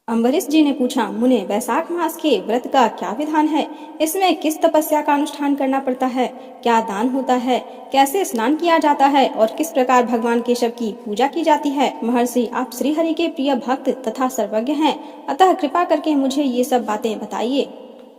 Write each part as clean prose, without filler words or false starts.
अम्बरीश जी ने पूछा, मुने, वैशाख मास के व्रत का क्या विधान है? इसमें किस तपस्या का अनुष्ठान करना पड़ता है? क्या दान होता है? कैसे स्नान किया जाता है और किस प्रकार भगवान केशव की पूजा की जाती है? महर्षि, आप श्री हरि के प्रिय भक्त तथा सर्वज्ञ हैं, अतः कृपा करके मुझे ये सब बातें बताइए।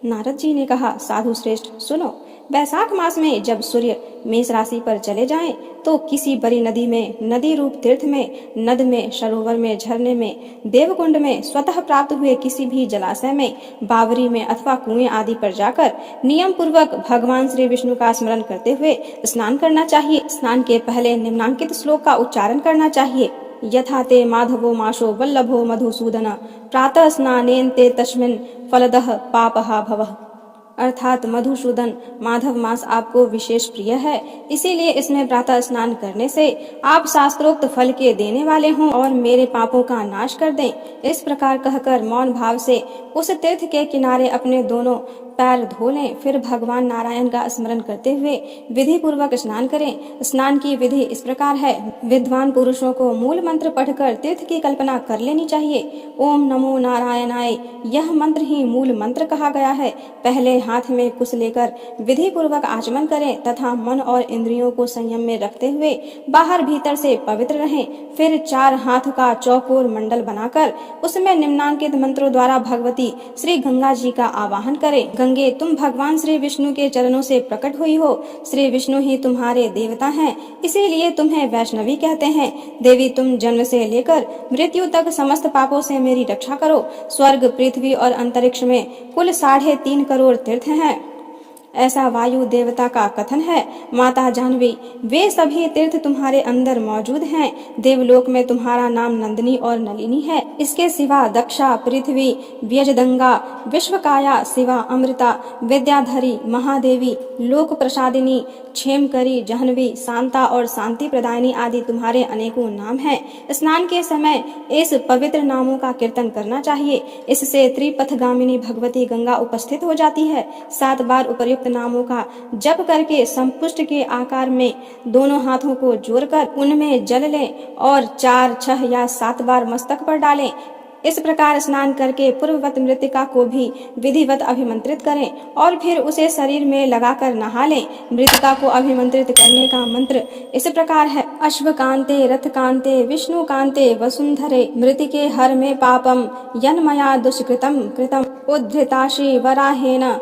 नारद जी ने कहा, साधु श्रेष्ठ, सुनो। वैशाख मास में जब सूर्य मेष राशि पर चले जाएं, तो किसी बड़ी नदी में, नदी रूप तीर्थ में, नद में, सरोवर में, झरने में, देवकुंड में, स्वतः प्राप्त हुए किसी भी जलाशय में, बावरी में अथवा कुएं आदि पर जाकर नियम पूर्वक भगवान श्री विष्णु का स्मरण करते हुए स्नान करना चाहिए। स्नान के पहले निम्नांकित श्लोक का उच्चारण करना चाहिए। यथा ते माधवो माशो वल्लभो मधुसूदन प्रातः स्नानेन ते तस्मिन् फलदः पापः भवः। अर्थात मधुसूदन, माधव मास आपको विशेष प्रिय है, इसीलिए इसमें प्रातः स्नान करने से आप शास्त्रोक्त फल के देने वाले हों और मेरे पापों का नाश कर दें। इस प्रकार कहकर मौन भाव से उस तीर्थ के किनारे अपने दोनों पैर धो लें, फिर भगवान नारायण का स्मरण करते हुए विधि पूर्वक स्नान करें। स्नान की विधि इस प्रकार है। विद्वान पुरुषों को मूल मंत्र पढ़कर तीर्थ की कल्पना कर लेनी चाहिए। ओम नमो नारायणाय, यह मंत्र ही मूल मंत्र कहा गया है। पहले हाथ में कुश लेकर विधि पूर्वक आचमन करें तथा मन और इंद्रियों को संयम में रखते हुए बाहर भीतर से पवित्र रहें। फिर 4 हाथ का चौकोर मंडल बनाकर उसमें निम्नांकित मंत्रों द्वारा भगवती श्री गंगा जी का आवाहन करें। गंगे, तुम भगवान श्री विष्णु के चरणों से प्रकट हुई हो। श्री विष्णु ही तुम्हारे देवता हैं, इसीलिए तुम्हें वैष्णवी कहते हैं। देवी, तुम जन्म से लेकर मृत्यु तक समस्त पापों से मेरी रक्षा करो। स्वर्ग, पृथ्वी और अंतरिक्ष में कुल 3.5 करोड़ तीर्थ हैं, ऐसा वायु देवता का कथन है। माता जाह्नवी, वे सभी तीर्थ तुम्हारे अंदर मौजूद हैं। देवलोक में तुम्हारा नाम नंदिनी और नलिनी है। इसके सिवा दक्षा, पृथ्वी, व्यजदंगा, विश्वकाया, शिवा, अमृता, विद्याधरी, महादेवी, लोक प्रसादिनी, क्षेमकरी, जाह्नवी, शांता और शांति प्रदायिनी आदि तुम्हारे अनेकों नाम हैं। स्नान के समय इस पवित्र नामों का कीर्तन करना चाहिए। इससे त्रिपथगामिनी भगवती गंगा उपस्थित हो जाती है। 7 बार उपर्युक्त नामों का जप करके संपुष्ट के आकार में दोनों हाथों को जोड़कर उनमें जल लें और 4, 6 या 7 बार मस्तक पर डालें। इस प्रकार स्नान करके पूर्ववत मृतिका को भी विधिवत अभिमंत्रित करें और फिर उसे शरीर में लगाकर नहा लें। मृतिका को अभिमंत्रित करने का मंत्र इस प्रकार है। अश्वकांते रथकांते विष्णुकांते वसुंधरे मृतिके हर में पापम यन्मया दुष्कृतम कृतम उद्धृताशी वराहेन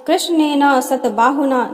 कृष्णेन सतबाहुना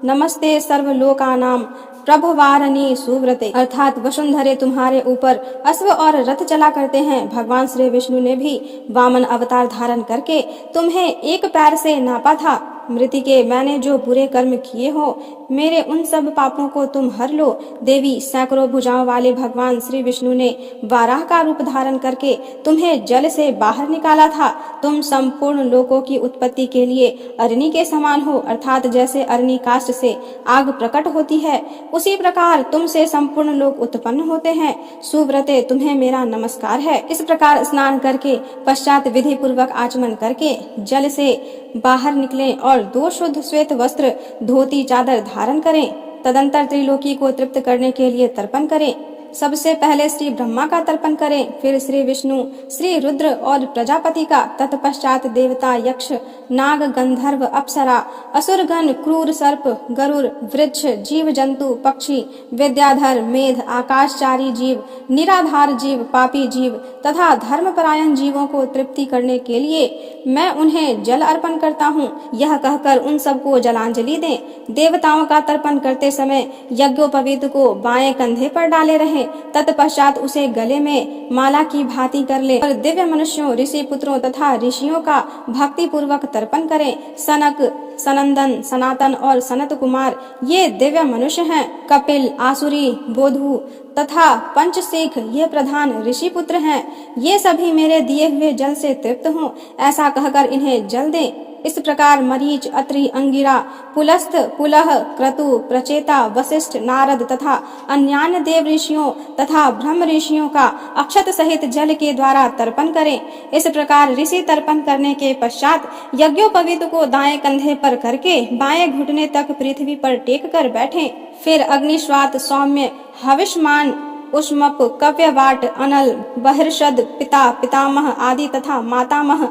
नमस्ते सर्वलोकानां प्रभवारणी सुव्रते। अर्थात वसुंधरे, तुम्हारे ऊपर अश्व और रथ चला करते हैं। भगवान श्री विष्णु ने भी वामन अवतार धारण करके तुम्हें एक पैर से नापा था। मृतिके, मैंने जो बुरे कर्म किए हो, मेरे उन सब पापों को तुम हर लो। देवी, सैकड़ों भुजाओं वाले भगवान श्री विष्णु ने वाराह का रूप धारण करके तुम्हें जल से बाहर निकाला था। तुम संपूर्ण लोकों की उत्पत्ति के लिए अग्नि के समान हो, अर्थात जैसे अग्नि काष्ठ से आग प्रकट होती है, उसी प्रकार तुमसे संपूर्ण लोक उत्पन्न होते हैं। सुव्रते, तुम्हें मेरा नमस्कार है। इस प्रकार स्नान करके पश्चात विधि पूर्वक आचमन करके जल से बाहर निकलें और 2 शुद्ध श्वेत वस्त्र, धोती, चादर धारण करें। तदंतर त्रिलोकी को तृप्त करने के लिए तर्पण करें। सबसे पहले श्री ब्रह्मा का तर्पण करें, फिर श्री विष्णु, श्री रुद्र और प्रजापति का, तत्पश्चात देवता, यक्ष, नाग, गंधर्व, अप्सरा, असुरगण, क्रूर सर्प, गरुड़, वृक्ष, जीव जंतु, पक्षी, विद्याधर, मेध, आकाशचारी जीव, निराधार जीव, पापी जीव तथा धर्मपरायण जीवों को तृप्ति करने के लिए मैं उन्हें जल अर्पण करता हूँ। यह कहकर उन सबको जलांजलि दें। देवताओं का तर्पण करते समय यज्ञोपवीत को बाएं कंधे पर डाले रहें। तत्पश्चात उसे गले में माला की भांति कर ले और दिव्य मनुष्यों, ऋषि पुत्रों तथा ऋषियों का भक्ति पूर्वक तर्पण करें। सनक, सनंदन, सनातन और सनत कुमार ये दिव्य मनुष्य हैं। कपिल, आसुरी, बोधु तथा पंचशीख ये प्रधान ऋषि पुत्र हैं। ये सभी मेरे दिए हुए जल से तृप्त हों, ऐसा कहकर इन्हें जल दें। इस प्रकार मरीच, अत्रि, अंगिरा, पुलस्थ, पुलह, क्रतु, प्रचेता, वशिष्ठ, नारद तथा अन्यान्य देव ऋषियों तथा ब्रह्म ऋषियों का अक्षत सहित जल के द्वारा तर्पण करें। इस प्रकार ऋषि तर्पण करने के पश्चात यज्ञोपवीत को दाएं कंधे पर करके बाएं घुटने तक पृथ्वी पर टेक कर बैठें। फिर अग्निश्वात, सौम्य, हविष्मान उष्मप, कव्यवाट, अनल, बहिर्षद, पिता, पितामह आदि तथा मातामह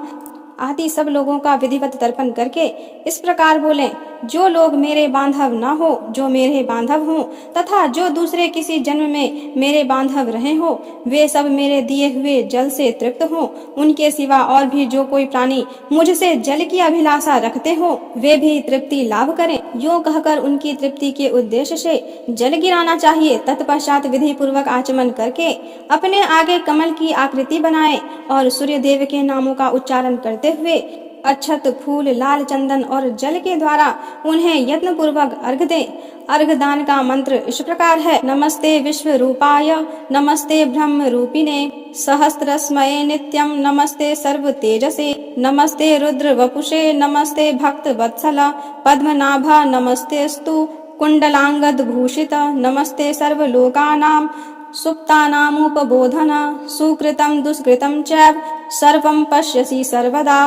आदि सब लोगों का विधिवत तर्पण करके इस प्रकार बोलें, जो लोग मेरे बांधव न हो, जो मेरे बांधव हों, तथा जो दूसरे किसी जन्म में मेरे बांधव रहे हो, वे सब मेरे दिए हुए जल से तृप्त हों। उनके सिवा और भी जो कोई प्राणी मुझसे जल की अभिलाषा रखते हो, वे भी तृप्ति लाभ करें। यूं कहकर उनकी तृप्ति के उद्देश्य से जल गिराना चाहिए। तत्पश्चात विधि पूर्वक आचमन करके अपने आगे कमल की आकृति बनाए और सूर्य देव के नामों का उच्चारण करते हुए अक्षत, फूल, लाल चंदन और जल के द्वारा उन्हें यत्न पूर्वक अर्घ दें। अर्घ दान का मंत्र इस प्रकार है: नमस्ते विश्व रूपाय, नमस्ते ब्रह्म रूपिणे, सहस्रस्मये नित्यं, नमस्ते सर्व तेजसे, नमस्ते रुद्र वपुषे, नमस्ते भक्त वत्सल पद्मनाभा, नमस्तेस्तु कुंडलांगद भूषित, नमस्ते सर्वलोकानां सुप्तानामुपबोधन, सुकृतं दुष्कृतं चैव सर्वं पश्यसि सर्वदा।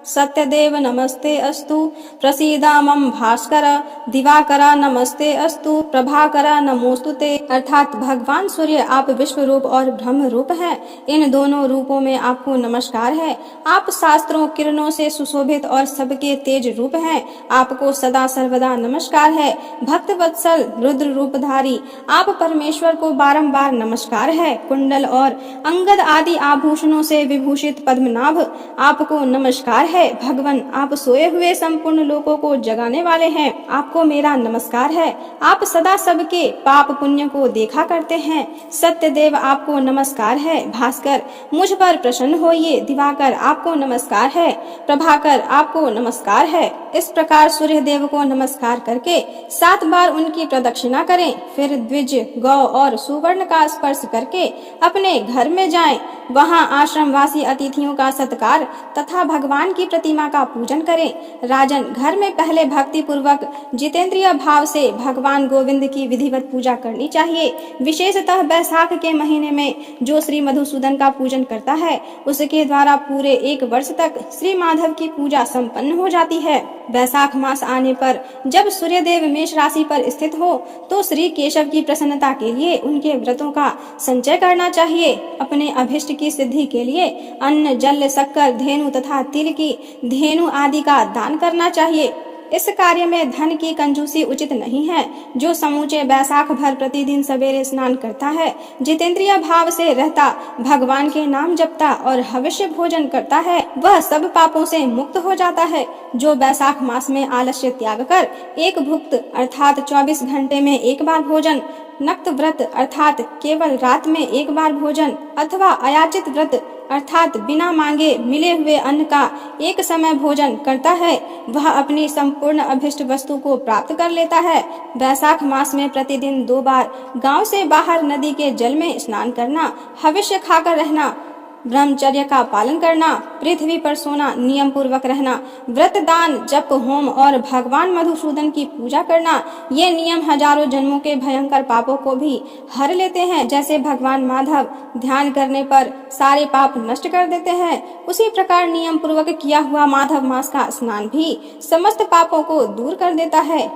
सत्यदेव नमस्ते अस्तु, प्रसीद मम भास्कर, दिवाकर नमस्ते अस्तु, प्रभाकर नमोस्तुते। अर्थात भगवान सूर्य आप विश्व रूप और ब्रह्म रूप हैं। इन दोनों रूपों में आपको नमस्कार है। आप शास्त्रों किरणों से सुशोभित और सबके तेज रूप हैं। आपको सदा सर्वदा नमस्कार है। भक्त वत्सल रुद्र रूपधारी आप परमेश्वर को बारंबार नमस्कार है। कुंडल और अंगद आदि आभूषणों से विभूषित पद्मनाभ आपको नमस्कार है। भगवान आप सोए हुए संपूर्ण लोकों को जगाने वाले हैं, आपको मेरा नमस्कार है। आप सदा सबके पाप पुण्य को देखा करते हैं। सत्यदेव आपको नमस्कार है। भास्कर मुझ पर प्रसन्न होइए। दिवाकर आपको नमस्कार है। प्रभाकर आपको नमस्कार है। इस प्रकार सूर्य देव को नमस्कार करके 7 बार उनकी प्रदक्षिणा करें। फिर द्विज, गौ और सुवर्ण का स्पर्श करके अपने घर में जाएं। वहां आश्रमवासी अतिथियों का सत्कार तथा भगवान की प्रतिमा का पूजन करें। राजन, घर में पहले भक्ति पूर्वक जितेंद्रिय भाव से भगवान गोविंद की विधिवत पूजा करनी चाहिए। विशेषतः बैसाख के महीने में जो श्री मधुसूदन का पूजन करता है, उसके द्वारा पूरे 1 वर्ष तक श्री माधव की पूजा संपन्न हो जाती है। बैसाख मास आने पर जब सूर्यदेव मेष राशि पर स्थित हो, तो श्री केशव की प्रसन्नता के लिए उनके व्रतों का संचय करना चाहिए। अपने अभिष्ट की सिद्धि के लिए अन्न, जल, शक्कर, धेनु तथा तिल की धेनु आदि का दान करना चाहिए। इस कार्य में धन की कंजूसी उचित नहीं है। जो समूचे बैसाख भर प्रतिदिन सवेरे स्नान करता है, जितेंद्रिय भाव से रहता, भगवान के नाम जपता और हविष्य भोजन करता है, वह सब पापों से मुक्त हो जाता है। जो बैसाख मास में आलस्य त्याग कर एक भुक्त अर्थात 24 घंटे में 1 बार भोजन, नक्त व्रत अर्थात केवल रात में 1 बार भोजन अथवा अयाचित व्रत अर्थात बिना मांगे मिले हुए अन्न का एक समय भोजन करता है, वह अपनी संपूर्ण अभिष्ट वस्तु को प्राप्त कर लेता है। बैसाख मास में प्रतिदिन 2 बार गांव से बाहर नदी के जल में स्नान करना, हविष्य खाकर रहना, ब्रह्मचर्य का पालन करना, पृथ्वी पर सोना, नियम पूर्वक रहना, व्रत, दान, जप, होम और भगवान मधुसूदन की पूजा करना, ये नियम हजारों जन्मों के भयंकर पापों को भी हर लेते हैं। जैसे भगवान माधव ध्यान करने पर सारे पाप नष्ट कर देते हैं, उसी प्रकार नियम पूर्वक किया हुआ माधव मास का स्नान भी समस्त पापों को दूर कर देता है।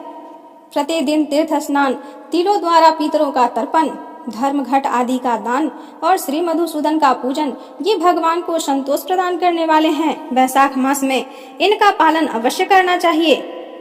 प्रतिदिन तीर्थ स्नान, तिलों द्वारा पितरों का तर्पण, धर्म घट आदि का दान और श्री मधुसूदन का पूजन, ये भगवान को संतोष प्रदान करने वाले हैं। बैसाख मास में इनका पालन अवश्य करना चाहिए।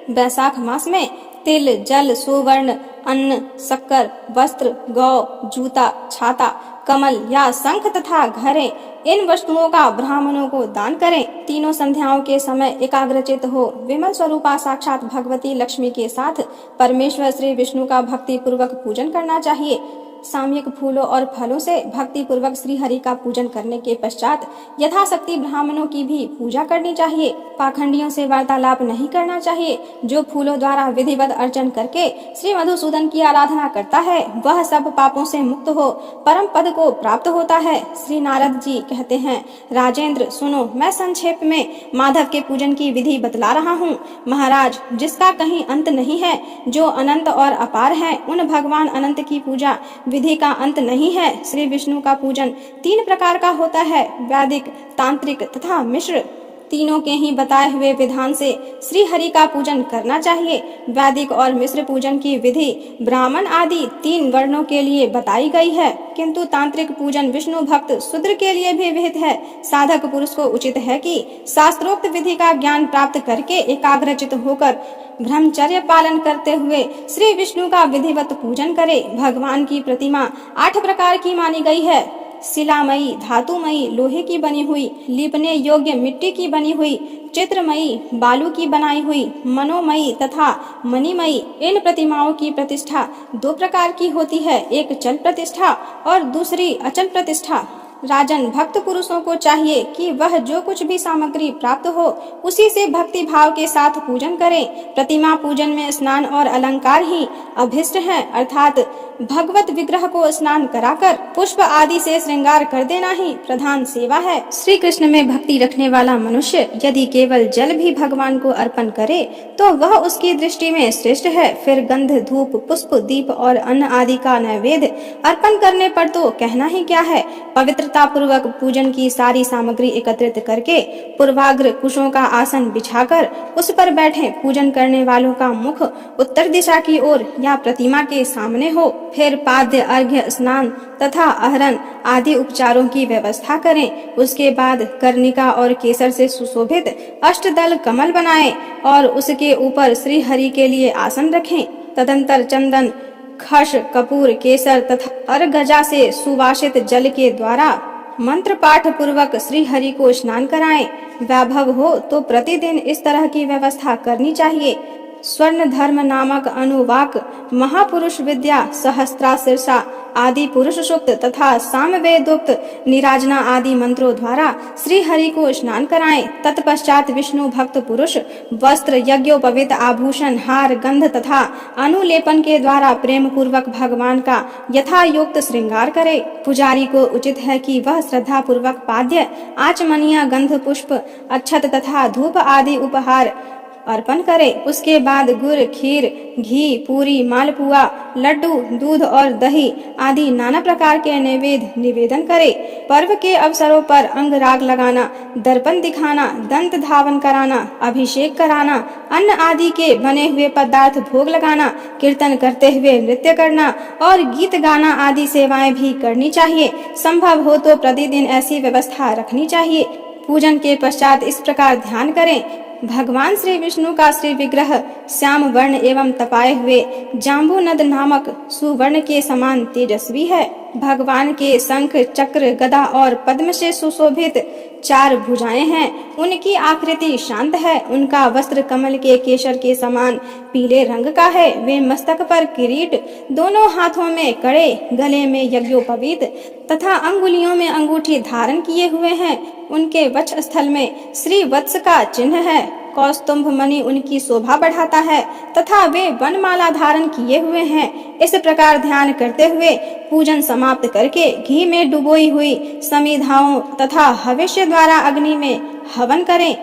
बैसाख मास में तिल, जल, सुवर्ण, अन्न, शक्कर, वस्त्र, गौ, जूता, छाता, कमल या शंख तथा घड़े, इन वस्तुओं का ब्राह्मणों को दान करें। तीनों संध्याओं के समय एकाग्रचित हो विमल स्वरूपा साक्षात भगवती लक्ष्मी के साथ परमेश्वर श्री विष्णु का भक्ति पूर्वक पूजन करना चाहिए। सामयिक फूलों और फलों से भक्ति पूर्वक श्री हरि का पूजन करने के पश्चात यथाशक्ति ब्राह्मणों की भी पूजा करनी चाहिए। पाखंडियों से वार्तालाप नहीं करना चाहिए। जो फूलों द्वारा विधिवत अर्चन करके श्री मधुसूदन की आराधना करता है, वह सब पापों से मुक्त हो परम पद को प्राप्त होता है। श्री नारद जी कहते हैं, राजेंद्र सुनो, मैं संक्षेप में माधव के पूजन की विधि बतला रहा हूँ। महाराज, जिसका कहीं अंत नहीं है, जो अनंत और अपार है, उन भगवान अनंत की पूजा विधि का अंत नहीं है। श्री विष्णु का पूजन 3 प्रकार का होता है, वैदिक, तांत्रिक तथा मिश्र। तीनों के ही बताए हुए विधान से श्री हरि का पूजन करना चाहिए। वैदिक और मिश्र पूजन की विधि ब्राह्मण आदि 3 वर्णों के लिए बताई गई है, किंतु तांत्रिक पूजन विष्णु भक्त शूद्र के लिए भी विहित है। साधक पुरुष को उचित है कि शास्त्रोक्त विधि का ज्ञान प्राप्त करके एकाग्रचित होकर ब्रह्मचर्य पालन करते हुए श्री विष्णु का विधिवत पूजन करे। भगवान की प्रतिमा 8 प्रकार की मानी गई है। शिलामयी, धातुमयी, लोहे की बनी हुई, लीपने योग्य मिट्टी की बनी हुई, चित्रमयी, बालू की बनाई हुई, मनोमयी तथा मणिमयी। इन प्रतिमाओं की प्रतिष्ठा 2 प्रकार की होती है, एक चल प्रतिष्ठा और दूसरी अचल प्रतिष्ठा। राजन, भक्त पुरुषों को चाहिए कि वह जो कुछ भी सामग्री प्राप्त हो उसी से भक्ति भाव के साथ पूजन करें। प्रतिमा पूजन में स्नान और अलंकार ही अभिष्ट है, अर्थात भगवत विग्रह को स्नान कराकर पुष्प आदि से श्रृंगार कर देना ही प्रधान सेवा है। श्री कृष्ण में भक्ति रखने वाला मनुष्य यदि केवल जल भी भगवान को अर्पण करे तो वह उसकी दृष्टि में श्रेष्ठ है। फिर गंध, धूप, पुष्प, दीप और अन्न आदि का नैवेद्य अर्पण करने पर तो कहना ही क्या है। पवित्रता पूर्वक पूजन की सारी सामग्री एकत्रित करके पूर्वाग्र कुशों का आसन बिछाकर उस पर बैठे पूजन करने वालों का मुख उत्तर दिशा की ओर या प्रतिमा के सामने हो। फिर पाद्य, अर्घ्य, स्नान तथा आहरण आदि उपचारों की व्यवस्था करें। उसके बाद कर्णिका और केसर से सुशोभित अष्टदल कमल बनाएं और उसके ऊपर श्री हरि के लिए आसन रखें। तदंतर चंदन, खश, कपूर, केसर तथा अर्घजा से सुवासित जल के द्वारा मंत्र पाठ पूर्वक श्री हरि को स्नान कराएं। वैभव हो तो प्रतिदिन इस तरह की व्यवस्था करनी चाहिए। स्वर्ण धर्म नामक अनुवाक, महापुरुष विद्या, सहस्त्राशीर्षा आदि पुरुष सूक्त तथा सामवेदोक्त निराजना आदि मंत्रों द्वारा श्री हरि को स्नान कराएं। तत्पश्चात विष्णु भक्त पुरुष वस्त्र, यज्ञोपवीत आभूषण, हार, गंध तथा अनुलेपन के द्वारा प्रेम पूर्वक भगवान का यथायोक्त श्रृंगार करे। पुजारी को उचित है कि वह श्रद्धा पूर्वक पाद्य, आचमनिया, गंध, पुष्प, अक्षत तथा धूप आदि उपहार अर्पण करे। उसके बाद गुड़, खीर, घी, पूरी, मालपुआ, लड्डू, दूध और दही आदि नाना प्रकार के नैवेद्य निवेदन करे। पर्व के अवसरों पर अंगराग लगाना, दर्पण दिखाना, दंत धावन कराना, अभिषेक कराना, अन्न आदि के बने हुए पदार्थ भोग लगाना, कीर्तन करते हुए नृत्य करना और गीत गाना आदि सेवाएं भी करनी चाहिए। संभव हो तो प्रतिदिन ऐसी व्यवस्था रखनी चाहिए। पूजन के पश्चात इस प्रकार ध्यान करें। भगवान श्री विष्णु का श्री विग्रह श्याम वर्ण एवं तपाए हुए जाम्बूनद नामक सुवर्ण के समान तेजस्वी है। भगवान के शंख, चक्र, गदा और पद्म से सुशोभित 4 भुजाएं हैं। उनकी आकृति शांत है। उनका वस्त्र कमल के केसर के समान पीले रंग का है। वे मस्तक पर किरीट, दोनों हाथों में कड़े, गले में यज्ञोपवीत तथा अंगुलियों में अंगूठी धारण किए हुए हैं। उनके वक्ष स्थल में श्री वत्स का चिन्ह है। कौस्तुभ मणि उनकी शोभा बढ़ाता है तथा वे वनमाला धारण किए हुए हैं। इस प्रकार ध्यान करते हुए पूजन समाप्त करके घी में डुबोई हुई समिधाओं तथा हविष्य द्वारा अग्नि में हवन करें।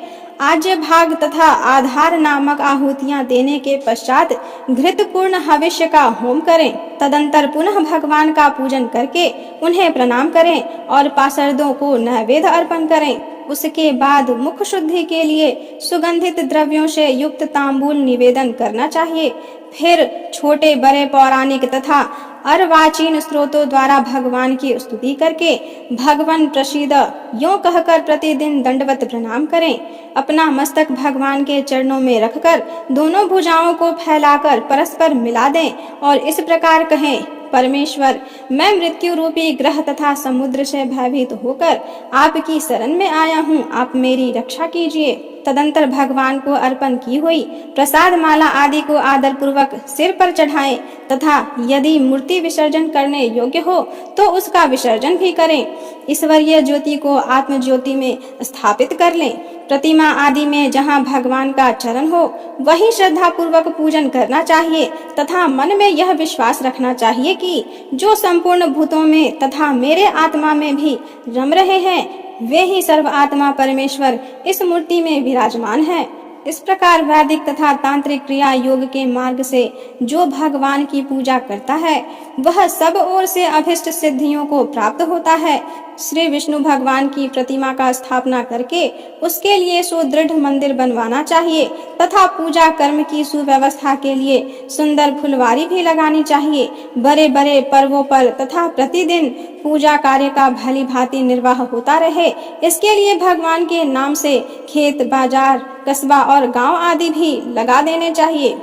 आज्य भाग तथा आधार नामक आहुतियां देने के पश्चात घृतपूर्ण हविष्य का होम करें। तदंतर पुनः भगवान का पूजन करके उन्हें प्रणाम करें और पार्षदों को नैवेद्य अर्पण करें। उसके बाद मुख शुद्धि के लिए सुगंधित द्रव्यों से युक्त तांबूल निवेदन करना चाहिए। फिर छोटे बड़े पौराणिक तथा अर्वाचीन स्रोतों द्वारा भगवान की स्तुति करके भगवान प्रसीद यों कहकर प्रतिदिन दंडवत प्रणाम करें। अपना मस्तक भगवान के चरणों में रखकर दोनों भुजाओं को फैलाकर परस्पर मिला दें और इस प्रकार कहें, परमेश्वर, मैं मृत्यु रूपी ग्रह तथा समुद्र से भयभीत होकर आपकी शरण में आया हूँ, आप मेरी रक्षा कीजिए। तदंतर भगवान को अर्पण की हुई प्रसाद माला आदि को आदर पूर्वक सिर पर चढ़ाएं तथा यदि मूर्ति विसर्जन करने योग्य हो तो उसका विसर्जन भी करें। ईश्वरीय ज्योति को आत्म ज्योति में स्थापित कर लें। प्रतिमा आदि में जहाँ भगवान का चरण हो वहीं श्रद्धा पूर्वक पूजन करना चाहिए तथा मन में यह विश्वास रखना चाहिए कि जो संपूर्ण भूतों में तथा मेरे आत्मा में भी रम रहे हैं वे ही सर्व आत्मा परमेश्वर इस मूर्ति में विराजमान है। इस प्रकार वैदिक तथा तांत्रिक क्रिया योग के मार्ग से जो भगवान की पूजा करता है वह सब ओर से अभिष्ट सिद्धियों को प्राप्त होता है। श्री विष्णु भगवान की प्रतिमा का स्थापना करके उसके लिए सुदृढ़ मंदिर बनवाना चाहिए तथा पूजा कर्म की सुव्यवस्था के लिए सुंदर फुलवारी भी लगानी चाहिए। बड़े बड़े पर्वों पर तथा प्रतिदिन पूजा कार्य का भली भांति निर्वाह होता रहे, इसके लिए भगवान के नाम से खेत, बाजार, कस्बा और गांव आदि भी लगा देने चाहिए।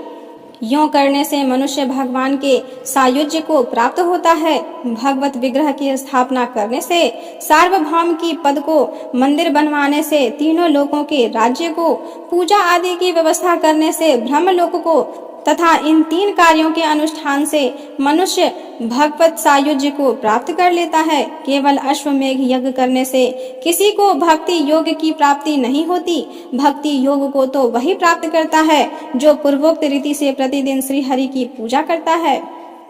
यों करने से मनुष्य भगवान के सायुज्य को प्राप्त होता है। भगवत विग्रह की स्थापना करने से, सार्वभौम की पद को मंदिर बनवाने से, तीनों लोकों के राज्य को, पूजा आदि की व्यवस्था करने से ब्रह्मलोक को तथा इन तीन कार्यों के अनुष्ठान से मनुष्य भगवत सायुज्य को प्राप्त कर लेता है। केवल अश्वमेघ यज्ञ करने से किसी को भक्ति योग की प्राप्ति नहीं होती। भक्ति योग को तो वही प्राप्त करता है जो पूर्वोक्त रीति से प्रतिदिन श्री हरि की पूजा करता है।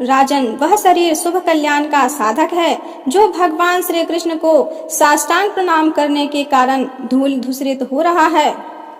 राजन, वह शरीर शुभ कल्याण का साधक है जो भगवान श्री कृष्ण को साष्टांग प्रणाम करने के कारण धूल धूसरित हो रहा है।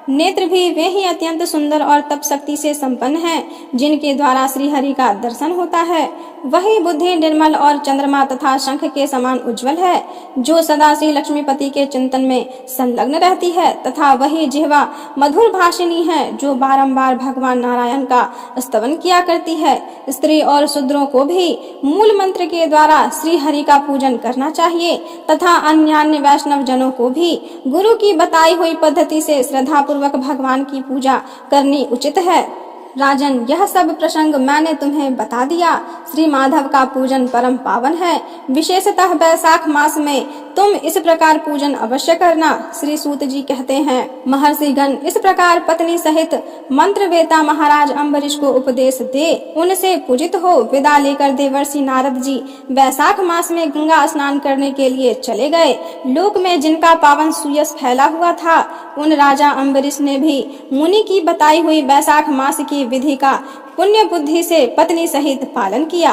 नेत्र भी वे ही अत्यंत सुंदर और तप शक्ति से संपन्न हैं जिनके द्वारा श्री हरि का दर्शन होता है। वही बुद्धि निर्मल और चंद्रमा तथा शंख के समान उज्जवल है जो सदा श्री लक्ष्मीपति के चिंतन में संलग्न रहती है, तथा वही जिह्वा मधुर भाषिणी है जो बारंबार भगवान नारायण का स्तवन किया करती है। स्त्री और शूद्रों को भी मूल मंत्र के द्वारा श्री हरि का पूजन करना चाहिए तथा अन्य वैष्णव जनों को भी गुरु की बताई हुई पद्धति से श्रद्धा पूर्वक भगवान की पूजा करनी उचित है। राजन, यह सब प्रसंग मैंने तुम्हें बता दिया। श्री माधव का पूजन परम पावन है। विशेषतः बैसाख मास में तुम इस प्रकार पूजन अवश्य करना। श्री सूत जी कहते हैं, महर्षिगण इस प्रकार पत्नी सहित मंत्र वेता महाराज अम्बरीश को उपदेश दे उनसे पूजित हो विदा लेकर देवर्षि नारद जी बैसाख मास में गंगा स्नान करने के लिए चले गए। लोक में जिनका पावन सुयश फैला हुआ था उन राजा अम्बरीश ने भी मुनि की बताई हुई बैसाख मास की विधि का पुण्य बुद्धि से पत्नी सहित पालन किया।